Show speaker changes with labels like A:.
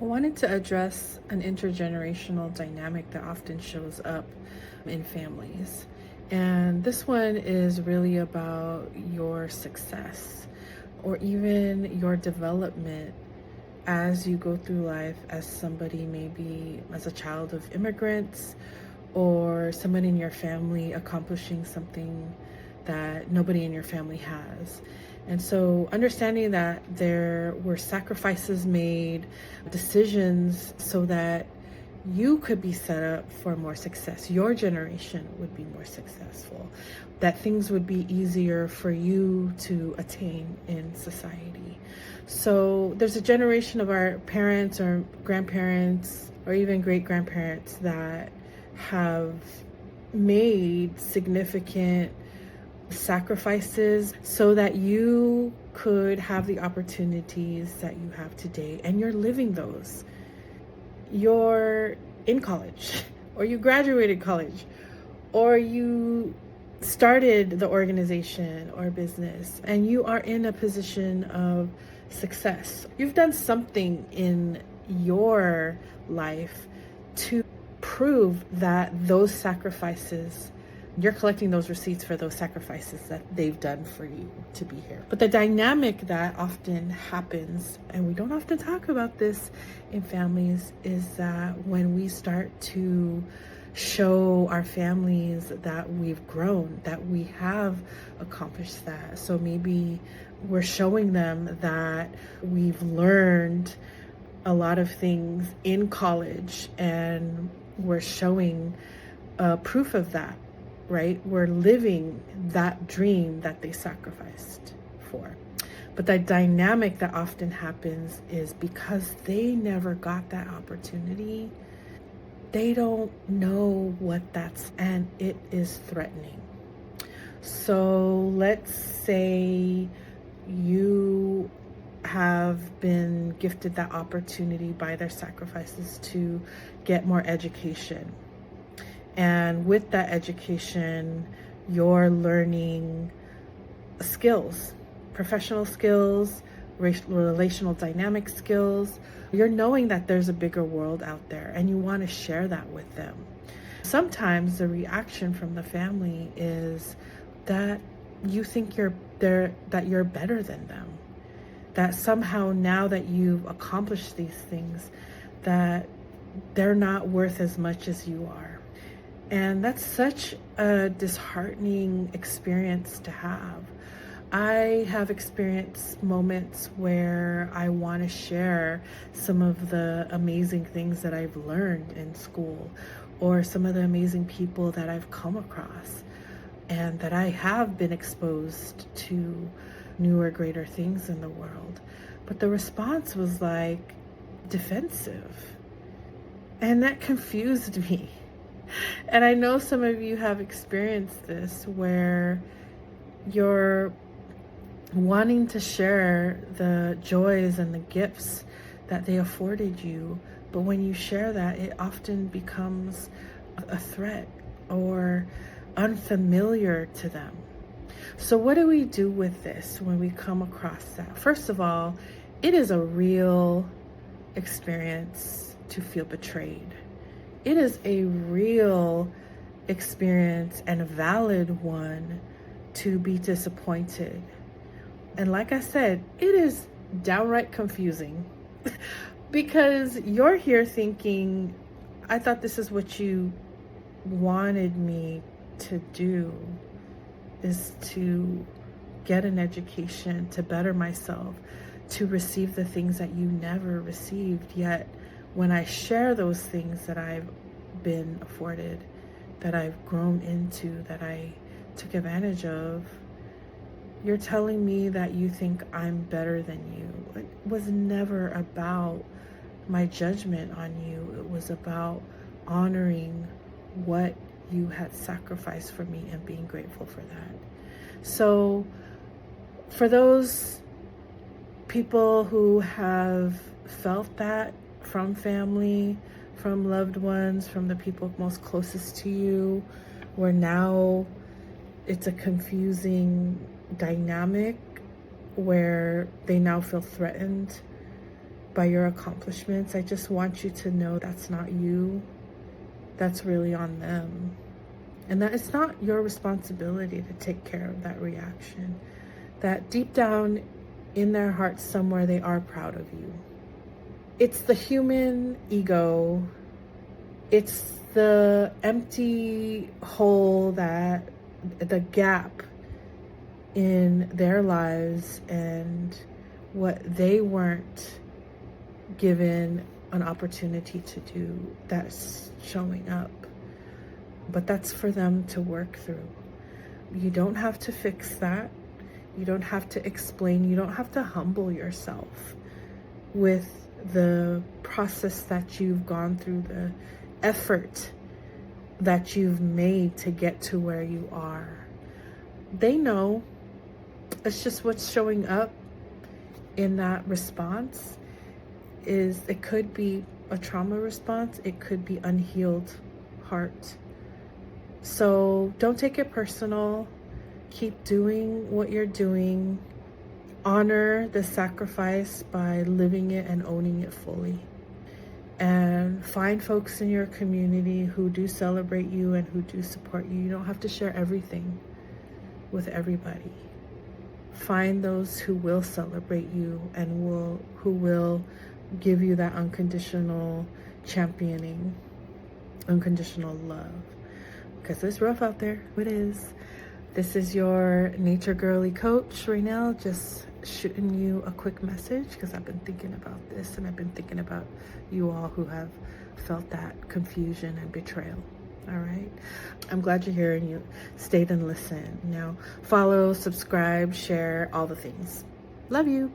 A: I wanted to address an intergenerational dynamic that often shows up in families. And this one is really about your success or even your development as you go through life as somebody, maybe as a child of immigrants or someone in your family accomplishing something that nobody in your family has. And so, understanding that there were sacrifices made, decisions so that you could be set up for more success, your generation would be more successful, that things would be easier for you to attain in society. So, there's a generation of our parents or grandparents or even great grandparents that have made significant sacrifices so that you could have the opportunities that you have today, and you're living those. You're in college, or you graduated college, or you started the organization or business, and you are in a position of success. You've done something in your life to prove that those sacrifices, you're collecting those receipts for those sacrifices that they've done for you to be here. But the dynamic that often happens, and we don't often talk about this in families, is that when we start to show our families that we've grown, that we have accomplished that. So maybe we're showing them that we've learned a lot of things in college, and we're showing proof of that, right? We're living that dream that they sacrificed for. But the dynamic that often happens is because they never got that opportunity, they don't know what that's, and it is threatening. So let's say you have been gifted that opportunity by their sacrifices to get more education. And with that education, you're learning skills, professional skills, relational dynamic skills. You're knowing that there's a bigger world out there, and you want to share that with them. Sometimes the reaction from the family is that you think that you're better than them, that somehow now that you've accomplished these things, that they're not worth as much as you are. And that's such a disheartening experience to have. I have experienced moments where I want to share some of the amazing things that I've learned in school, or some of the amazing people that I've come across, and that I have been exposed to newer, greater things in the world. But the response was like defensive. And that confused me. And I know some of you have experienced this, where you're wanting to share the joys and the gifts that they afforded you. But when you share that, it often becomes a threat or unfamiliar to them. So what do we do with this when we come across that? First of all, it is a real experience to feel betrayed. It is a real experience, and a valid one, to be disappointed. And like I said, it is downright confusing because you're here thinking, I thought this is what you wanted me to do, is to get an education, to better myself, to receive the things that you never received. Yet when I share those things that I've been afforded, that I've grown into, that I took advantage of, you're telling me that you think I'm better than you. It was never about my judgment on you. It was about honoring what you had sacrificed for me and being grateful for that. So for those people who have felt that from family, from loved ones, from the people most closest to you, where now it's a confusing dynamic where they now feel threatened, by your accomplishments. I just want you to know that's not you. That's really on them. And that it's not your responsibility to take care of that reaction. That deep down in their hearts somewhere, they are proud of you. It's the human ego. It's the empty hole, that the gap in their lives and what they weren't given an opportunity to do, that's showing up. But that's for them to work through. You don't have to fix that. You don't have to explain. You don't have to humble yourself with the process that you've gone through, the effort that you've made to get to where you are. They know. It's just what's showing up in that response is, it could be a trauma response. It could be unhealed heart. So don't take it personal. Keep doing what you're doing. Honor the sacrifice by living it and owning it fully. And find folks in your community who do celebrate you and who do support you. You don't have to share everything with everybody. Find those who will celebrate you and who will give you that unconditional championing, unconditional love. Because it's rough out there. It is. This is your nature girly coach, Raynell, just shooting you a quick message because I've been thinking about this, and I've been thinking about you all who have felt that confusion and betrayal. All right. I'm glad you're here and you stayed and listened. Now, follow, subscribe, share, all the things. Love you.